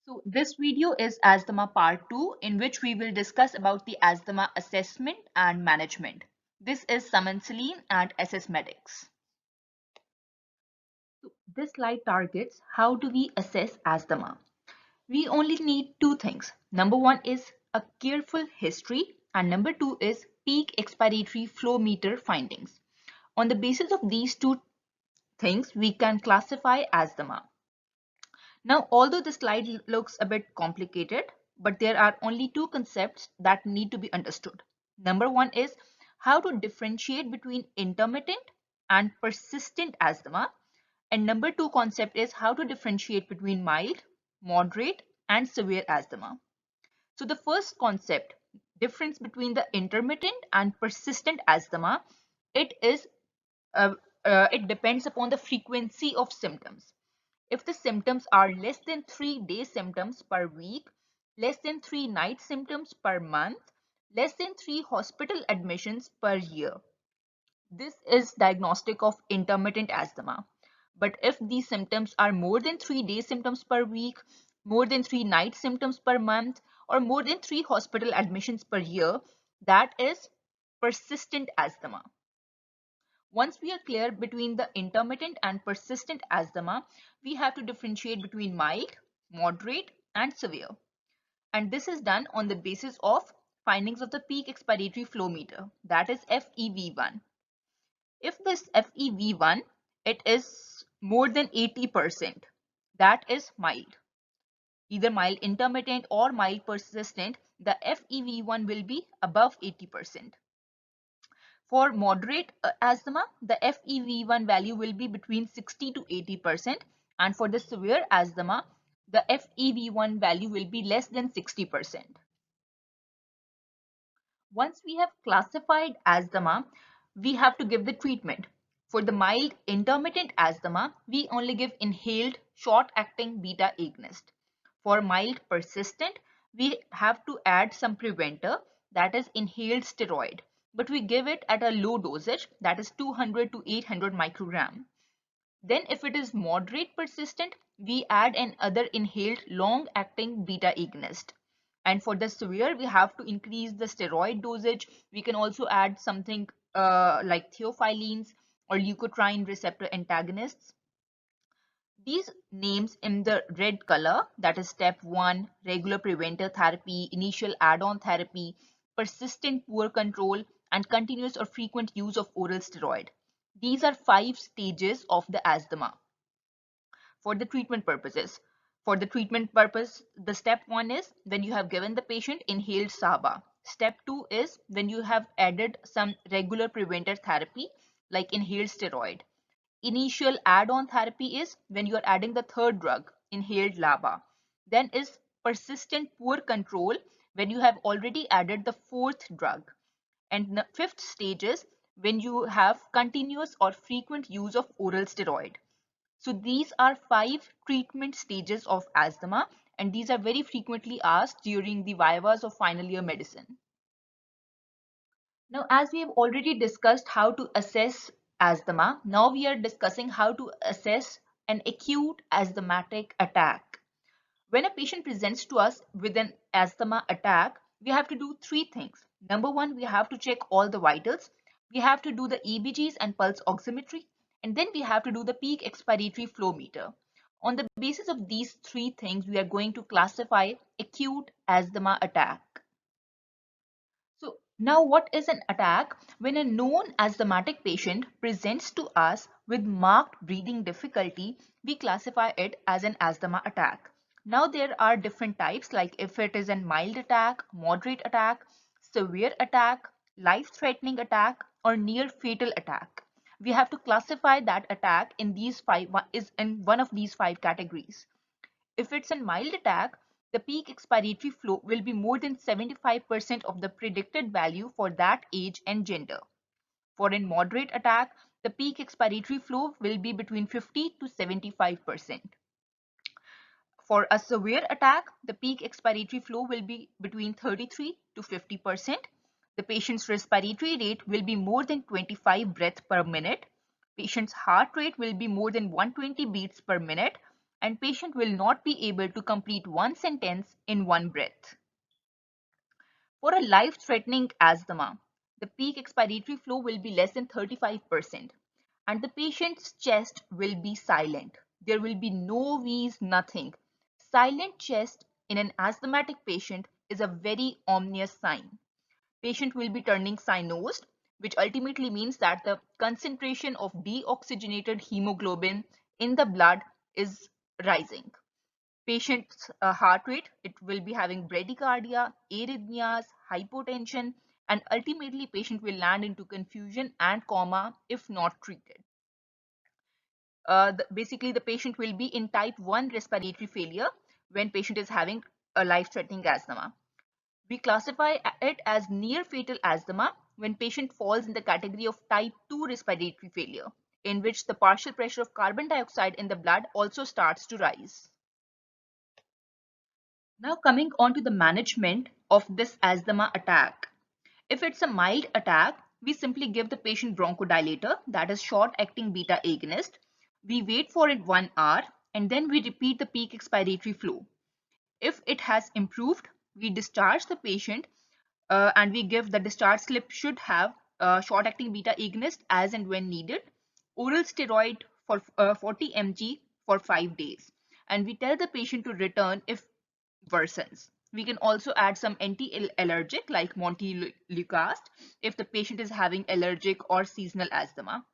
So this video is asthma part 2 in which we will discuss about the asthma assessment and management. This is Saman Salim and SS Medics. So this slide targets how do we assess asthma. We only need two things. Number one is a careful history and number two is peak expiratory flow meter findings. On the basis of these two things, we can classify asthma. Now, although the slide looks a bit complicated, but there are only two concepts that need to be understood. Number one is how to differentiate between intermittent and persistent asthma. And number two concept is how to differentiate between mild, moderate, and severe asthma. So the first concept, difference between the intermittent and persistent asthma, it is it depends upon the frequency of symptoms. If the symptoms are less than 3 day symptoms per week, less than 3 night symptoms per month, less than 3 hospital admissions per year, this is diagnostic of intermittent asthma. But if these symptoms are more than 3 day symptoms per week, more than 3 night symptoms per month, or more than 3 hospital admissions per year, that is persistent asthma. Once we are clear between the intermittent and persistent asthma, we have to differentiate between mild, moderate, and severe. And this is done on the basis of findings of the peak expiratory flow meter, that is FEV1. If this FEV1, it is more than 80%, that is mild. Either mild intermittent or mild persistent, the FEV1 will be above 80%. For moderate asthma, the FEV1 value will be between 60 to 80%, and for the severe asthma, the FEV1 value will be less than 60%. Once we have classified asthma, we have to give the treatment. For the mild intermittent asthma, we only give inhaled short-acting beta agonist. For mild persistent, we have to add some preventer, that is inhaled steroid, but we give it at a low dosage, that is 200 to 800 microgram. Then if it is moderate persistent, we add another inhaled long-acting beta agonist. And for the severe, we have to increase the steroid dosage. We can also add something like theophylline or leukotriene receptor antagonists. These names in the red color, that is step 1, regular preventer therapy, initial add-on therapy, persistent poor control, and continuous or frequent use of oral steroid. These are 5 stages of the asthma for the treatment purposes. For the treatment purpose, the step 1 is when you have given the patient inhaled SABA. Step 2 is when you have added some regular preventer therapy like inhaled steroid. Initial add-on therapy is when you are adding the third drug, inhaled LABA. Then is persistent poor control when you have already added the fourth drug. And the fifth stage is when you have continuous or frequent use of oral steroid. So these are 5 treatment stages of asthma, and these are very frequently asked during the vivas of final year medicine. Now, as we have already discussed how to assess asthma, now we are discussing how to assess an acute asthmatic attack. When a patient presents to us with an asthma attack, we have to do 3 things. Number 1, we have to check all the vitals. We have to do the EBGs and pulse oximetry, and then we have to do the peak expiratory flow meter. On the basis of these 3 things, we are going to classify acute asthma attack. So now what is an attack? When a known asthmatic patient presents to us with marked breathing difficulty, we classify it as an asthma attack. Now there are different types, like if it is a mild attack, moderate attack, severe attack, life-threatening attack, or near fatal attack. We have to classify that attack in these 5 is in one of these 5 categories. If it's a mild attack, the peak expiratory flow will be more than 75% of the predicted value for that age and gender. For a moderate attack, the peak expiratory flow will be between 50 to 75%. For a severe attack, the peak expiratory flow will be between 33 to 50%. The patient's respiratory rate will be more than 25 breaths per minute. Patient's heart rate will be more than 120 beats per minute. and patient will not be able to complete one sentence in one breath. For a life-threatening asthma, the peak expiratory flow will be less than 35%, and the patient's chest will be silent. There will be no wheeze, nothing. Silent chest in an asthmatic patient is a very ominous sign. Patient will be turning cyanosed, which ultimately means that the concentration of deoxygenated hemoglobin in the blood is rising. Patient's heart rate, it will be having bradycardia, arrhythmias, hypotension, and ultimately patient will land into confusion and coma if not treated. Basically, the patient will be in type 1 respiratory failure when patient is having a life-threatening asthma. We classify it as near fatal asthma when patient falls in the category of type 2 respiratory failure, in which the partial pressure of carbon dioxide in the blood also starts to rise. Now coming on to the management of this asthma attack. If it's a mild attack, we simply give the patient bronchodilator, that is short-acting beta agonist. We wait for it 1 hour and then we repeat the peak expiratory flow. If it has improved, we discharge the patient and we give the discharge slip should have short-acting beta agonist as and when needed, oral steroid for 40 mg for 5 days. And we tell the patient to return if worsens. We can also add some anti-allergic like Montelukast if the patient is having allergic or seasonal asthma.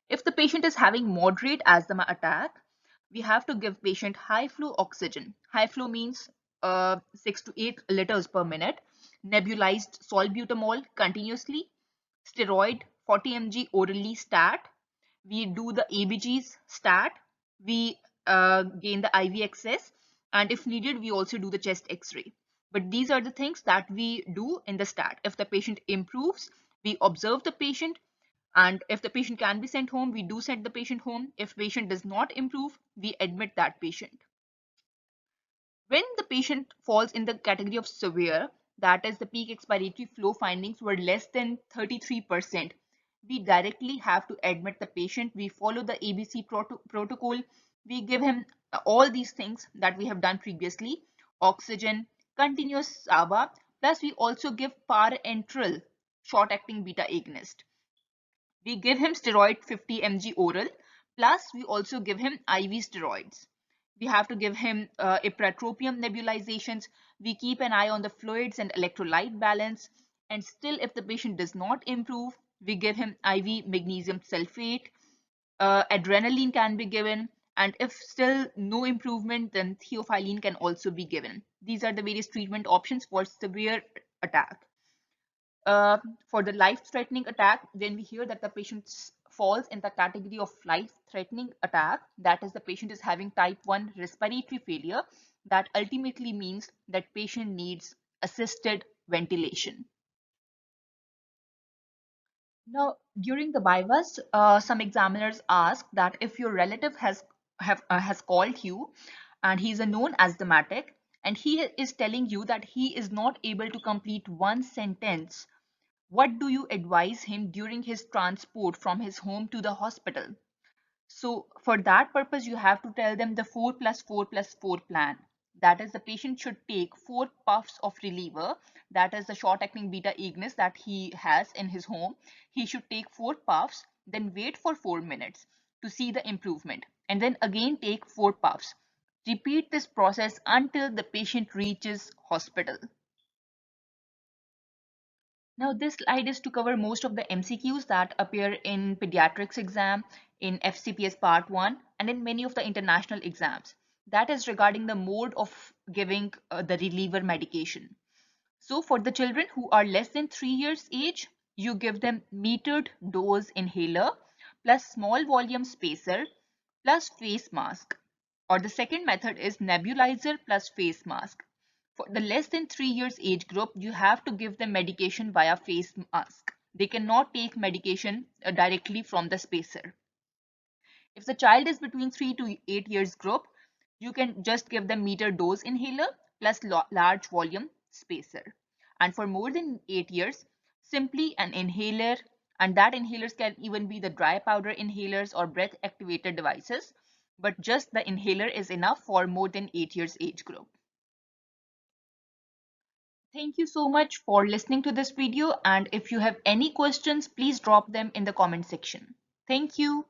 If the patient is having moderate asthma attack, we have to give patient high flow oxygen. High flow means 6 to 8 liters per minute, nebulized salbutamol continuously, steroid 40 mg orally stat. We do the ABGs stat. We gain the IV access, and if needed, we also do the chest X-ray. But these are the things that we do in the stat. If the patient improves, we observe the patient, and if the patient can be sent home, we do send the patient home. If patient does not improve, we admit that patient. When the patient falls in the category of severe, that is the peak expiratory flow findings were less than 33%, we directly have to admit the patient. We follow the ABC protocol. We give him all these things that we have done previously, oxygen, continuous SABA, plus we also give parenteral short-acting beta agonist. We give him steroid 50 mg oral, plus we also give him IV steroids. We have to give him ipratropium nebulizations. We keep an eye on the fluids and electrolyte balance. And still, if the patient does not improve, we give him IV magnesium sulfate. Adrenaline can be given. And if still no improvement, then theophylline can also be given. These are the various treatment options for severe attack. For the life-threatening attack, then we hear that the patient falls in the category of life-threatening attack. That is, the patient is having type 1 respiratory failure. That ultimately means that patient needs assisted ventilation. Now, during the bypass, some examiners ask that if your relative has called you and he's a known asthmatic and he is telling you that he is not able to complete one sentence, what do you advise him during his transport from his home to the hospital? So for that purpose, you have to tell them the 4 plus 4 plus 4 plan. That is, the patient should take 4 puffs of reliever. That is the short-acting beta agonist that he has in his home. He should take 4 puffs, then wait for 4 minutes to see the improvement. And then again take 4 puffs. Repeat this process until the patient reaches hospital. Now this slide is to cover most of the MCQs that appear in pediatrics exam, in FCPS part 1, and in many of the international exams. That is regarding the mode of giving the reliever medication. So for the children who are less than 3 years age, you give them metered dose inhaler plus small volume spacer plus face mask. Or the second method is nebulizer plus face mask. For the less than 3 years age group, you have to give them medication via face mask. They cannot take medication directly from the spacer. If the child is between 3 to 8 years group, you can just give them meter dose inhaler plus large volume spacer. And for more than 8 years, simply an inhaler, and that inhalers can even be the dry powder inhalers or breath activated devices. but just the inhaler is enough for more than 8 years age group. Thank you so much for listening to this video, and if you have any questions, please drop them in the comment section. Thank you.